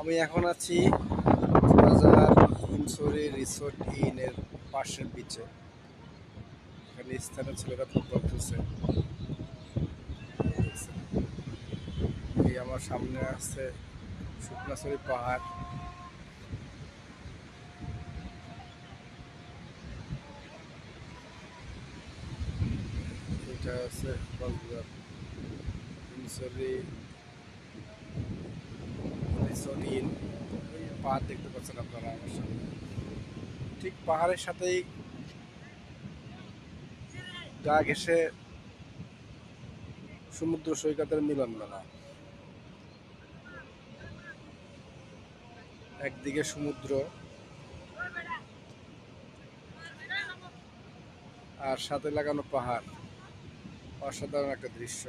আমি এখন আছি কক্সবাজার হিমছড়ি রিসোর্ট ইনের পাশের বিচে। এখানে স্থানীয় ছেলেরা ফুটবল খেলছে। এই আমার সামনে আছে শুকনাছড়ি পাহাড়। এটা আছে কক্সবাজার হিমছড়ি রিসোর্ট ইন। পাহাড় দেখতে পাচ্ছেন আপনারা আমার সামনে। ঠিক পাহাড়ের সাথেই গা ঘেঁষে সমুদ্র সৈকতের মিলন মেলা। একদিকে সমুদ্র আর সাথে লাগানো পাহাড়, অসাধারণ একটা দৃশ্য।